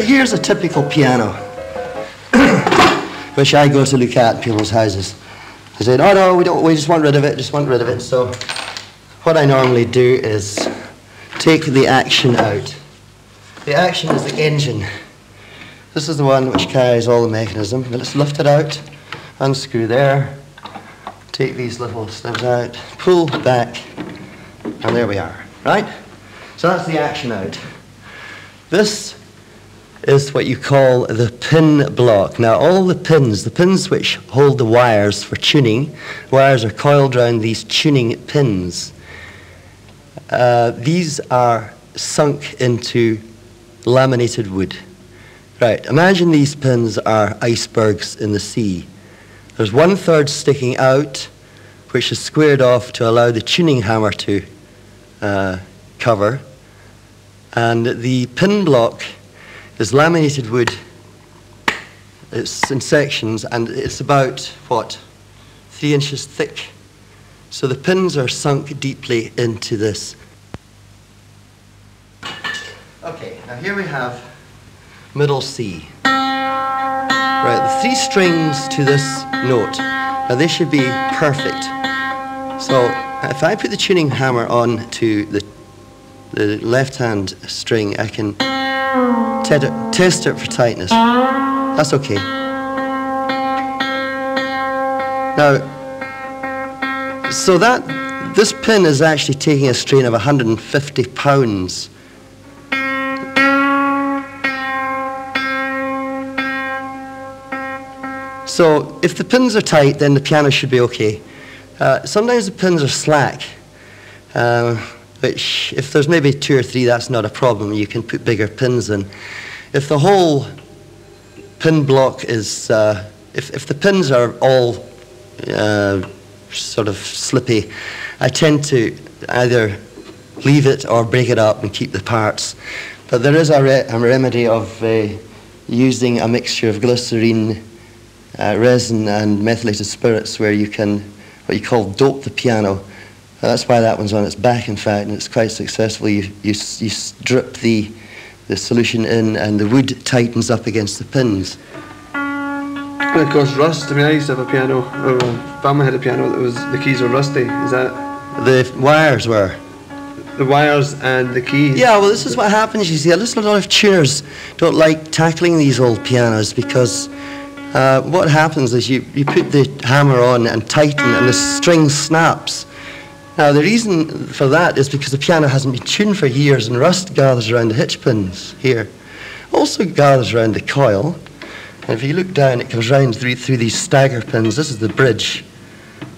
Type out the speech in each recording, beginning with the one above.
Here's a typical piano, which I go to look at in people's houses. I say, oh no, we just want rid of it, just want rid of it. So what I normally do is take the action out. The action is the engine. This is the one which carries all the mechanism. Now let's lift it out, unscrew there, take these little snibs out, pull back, and there we are, right? So that's the action out. This is what you call the pin block. Now all the pins which hold the wires for tuning, wires are coiled around these tuning pins. These are sunk into laminated wood. Right, imagine these pins are icebergs in the sea. There's 1/3 sticking out, which is squared off to allow the tuning hammer to cover. And the pin block is laminated wood. It's in sections, and it's about, what, 3 inches thick. So the pins are sunk deeply into this. Okay, now here we have middle C. Right, the 3 strings to this note. Now they should be perfect. So if I put the tuning hammer on to the left-hand string, I can test it for tightness. That's okay. Now, so this pin is actually taking a strain of 150 pounds. So if the pins are tight, then the piano should be okay. Sometimes the pins are slack, which if there's maybe 2 or 3, that's not a problem. You can put bigger pins in. If the whole pin block is, if the pins are all sort of slippy, I tend to either leave it or break it up and keep the parts. But there is a remedy of using a mixture of glycerine, resin and methylated spirits, where you can, what you call, dope the piano. That's why that one's on its back, in fact, and it's quite successful. You drip the solution in, and the wood tightens up against the pins. And of course, rust. I mean, I used to have a piano, or Bama had a piano that was, the keys were rusty. Is that? The wires were. The wires and the keys. Yeah, well, this is what happens. You see, a lot of tuners don't like tackling these old pianos because what happens is you put the hammer on and tighten, and the string snaps. Now, the reason for that is because the piano hasn't been tuned for years, and rust gathers around the hitch pins here. Also gathers around the coil. And if you look down, it comes round through these stagger pins. This is the bridge.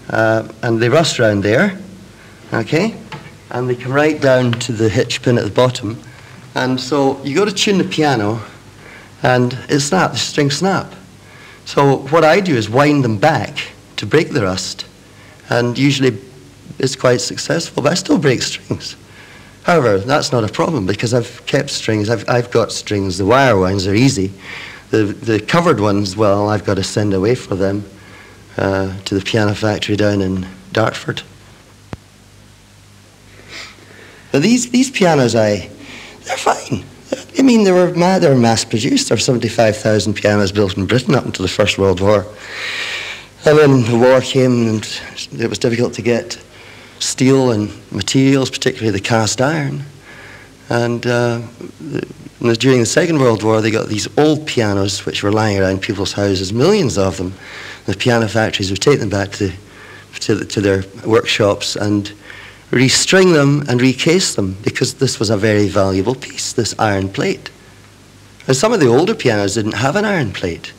And they rust around there. Okay? And they come right down to the hitch pin at the bottom. And so you got to tune the piano, and it snaps, the strings snap. So what I do is wind them back to break the rust, and usually it's quite successful, but I still break strings. However, that's not a problem because I've kept strings. I've got strings. The wire ones are easy. The covered ones, well, I've got to send away for them to the piano factory down in Dartford. But these pianos, they're fine. I mean, they were mass-produced. There were 75,000 pianos built in Britain up until the First World War. And then the war came, and it was difficult to get steel and materials, particularly the cast iron. And during the Second World War, they got these old pianos which were lying around people's houses, millions of them. The piano factories would take them back to their workshops and restring them and recase them, because this was a very valuable piece, this iron plate. And some of the older pianos didn't have an iron plate.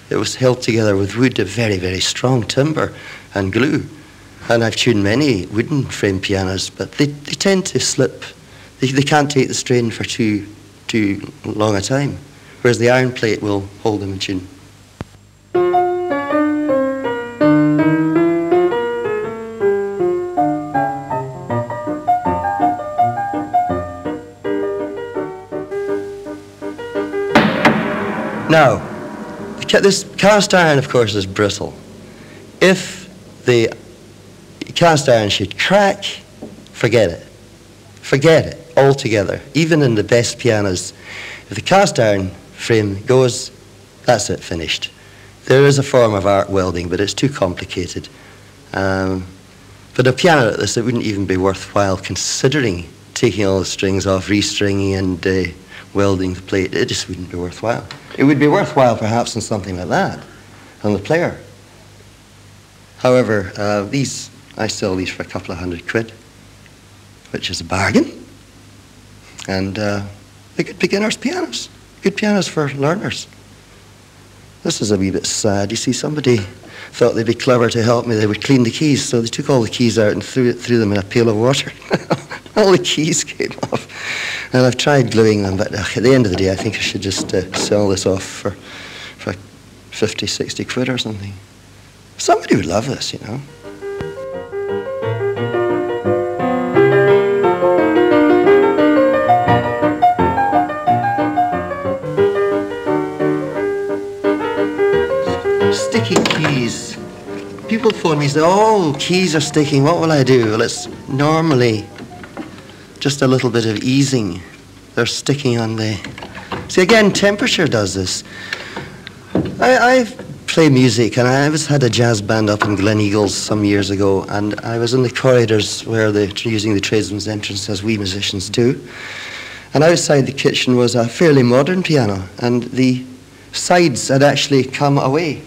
It was held together with wood of very, very strong timber and glue. And I've tuned many wooden frame pianos, but they tend to slip. They can't take the strain for too long a time, whereas the iron plate will hold them in tune. Now, this cast iron, of course, is brittle. If the cast iron should crack, forget it. Forget it altogether. Even in the best pianos, if the cast iron frame goes, that's it, finished. There is a form of arc welding, but it's too complicated. But a piano like this, it wouldn't even be worthwhile considering taking all the strings off, restringing and welding the plate. It just wouldn't be worthwhile. It would be worthwhile perhaps on something like that, on the player. However, I sell these for a couple of £100, which is a bargain. And they're good beginners' pianos, good pianos for learners. This is a wee bit sad. You see, somebody thought they'd be clever to help me. They would clean the keys, so they took all the keys out and threw them in a pail of water. All the keys came off. And I've tried gluing them, but at the end of the day, I think I should just sell this off for 50, 60 quid or something. Somebody would love this, you know. Sticky keys. People phone me and say, oh, keys are sticking, what will I do? Well, it's normally just a little bit of easing. They're sticking on the... See, again, temperature does this. I play music, and I had a jazz band up in Gleneagles some years ago, and I was in the corridors where they're using the tradesman's entrance, as we musicians do. And outside the kitchen was a fairly modern piano, and the sides had actually come away.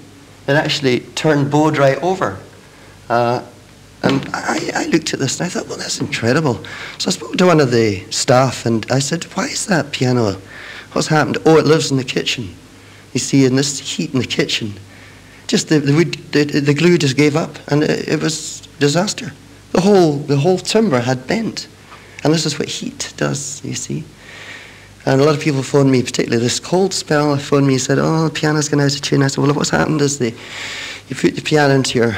It actually turned bowed right over. And I looked at this and I thought, well, that's incredible. So I spoke to one of the staff and I said, why is that piano? What's happened? Oh, it lives in the kitchen. You see, in this heat in the kitchen, just the glue just gave up, and it was disaster. The whole timber had bent. And this is what heat does, you see. And a lot of people phoned me, particularly this cold spell, phoned me and said, oh, the piano's gone out of tune. I said, well, what's happened is you put the piano into your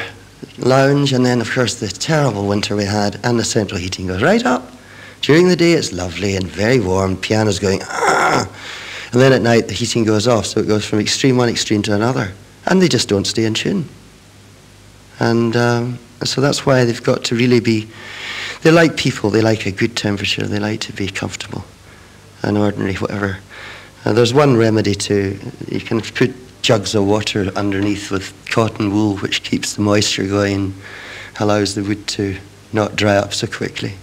lounge, and then, of course, the terrible winter we had, and the central heating goes right up. During the day, it's lovely and very warm. Piano's going, ah! And then at night, the heating goes off, so it goes from one extreme to another. And they just don't stay in tune. And so that's why they've got to really be... They like people. They like a good temperature. They like to be comfortable. An ordinary whatever. There's one remedy to, you can put jugs of water underneath with cotton wool, which keeps the moisture going, allows the wood to not dry up so quickly.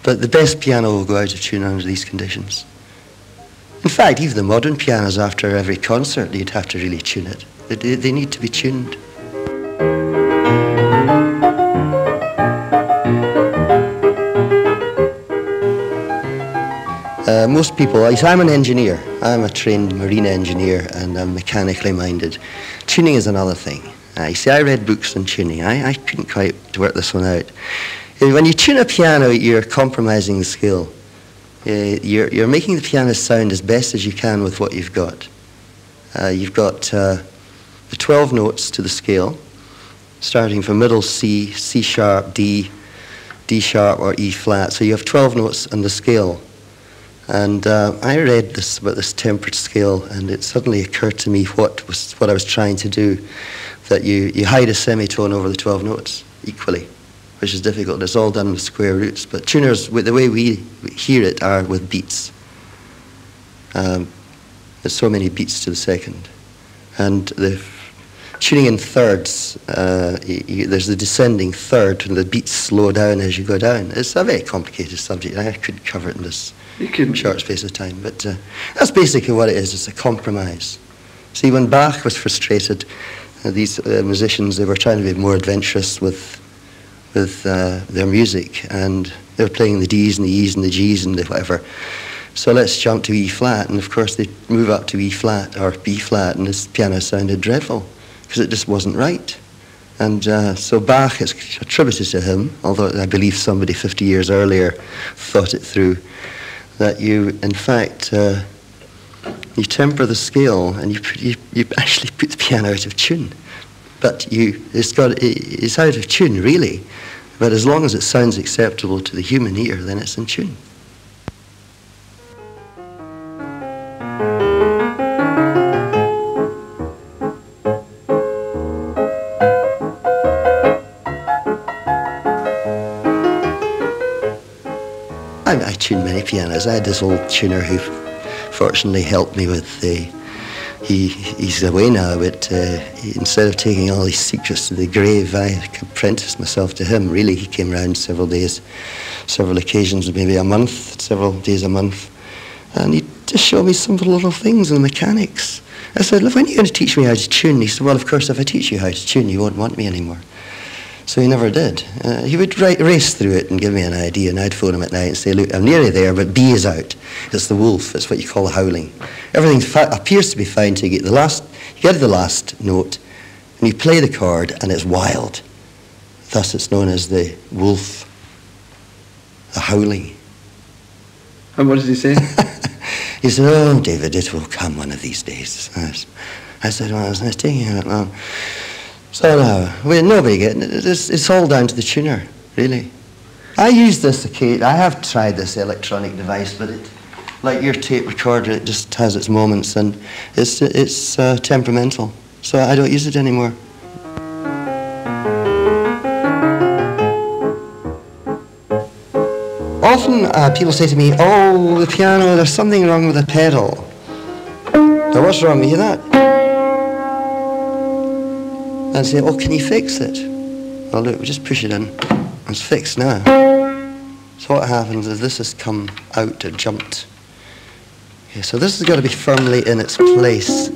But the best piano will go out of tune under these conditions. In fact, even the modern pianos, after every concert, you'd have to really tune it. They need to be tuned. Most people, I'm an engineer. I'm a trained marine engineer, and I'm mechanically minded. Tuning is another thing. You see, I read books on tuning. I couldn't quite work this one out. When you tune a piano, you're compromising the skill. You're making the piano sound as best as you can with what you've got. You've got the 12 notes to the scale, starting from middle C, C sharp, D, D sharp, or E flat. So you have 12 notes on the scale. And I read this about this tempered scale, and it suddenly occurred to me what I was trying to do, that you hide a semitone over the 12 notes equally, which is difficult. It's all done with square roots, but tuners, the way we hear it, are with beats. There's so many beats to the second. And the tuning in thirds, there's the descending third, and the beats slow down as you go down. It's a very complicated subject. I couldn't cover it in this short space of time, but that's basically what it is. It's a compromise. See, when Bach was frustrated, these musicians, they were trying to be more adventurous with their music, and they were playing the Ds and the E's and the G's and the whatever. So let's jump to E flat, and of course they move up to E flat or B flat, and this piano sounded dreadful because it just wasn't right. And so Bach, is attributed to him, although I believe somebody 50 years earlier thought it through, that you, in fact, you temper the scale, and you actually put the piano out of tune. But it's out of tune, really. But as long as it sounds acceptable to the human ear, then it's in tune. I tune many pianos. I had this old tuner who fortunately helped me with the he's away now, but instead of taking all his secrets to the grave, I apprenticed myself to him. Really, he came round several days, several occasions, maybe a month, several days a month, and he'd just show me simple little things in the mechanics. I said, look, when are you going to teach me how to tune? He said, well, of course, if I teach you how to tune, you won't want me anymore. So he never did. He would race through it and give me an idea, and I'd phone him at night and say, look, I'm nearly there, but B is out. It's the wolf. It's what you call howling. Everything appears to be fine till you get to the last note, and you play the chord, and it's wild. Thus it's known as the wolf, the howling. And what does he say? He said, oh, David, it will come one of these days. I said, well, it's taking that long. So now, nobody getting it. It's all down to the tuner, really. I use this occasion. I have tried this electronic device, but it, like your tape recorder, it just has its moments, and it's temperamental. So I don't use it anymore. Often people say to me, oh, the piano, there's something wrong with the pedal. Now, what's wrong with that? And say, oh, can you fix it? Well, look, we just push it in. It's fixed now. So what happens is this has come out, it jumped. Okay, so this has got to be firmly in its place.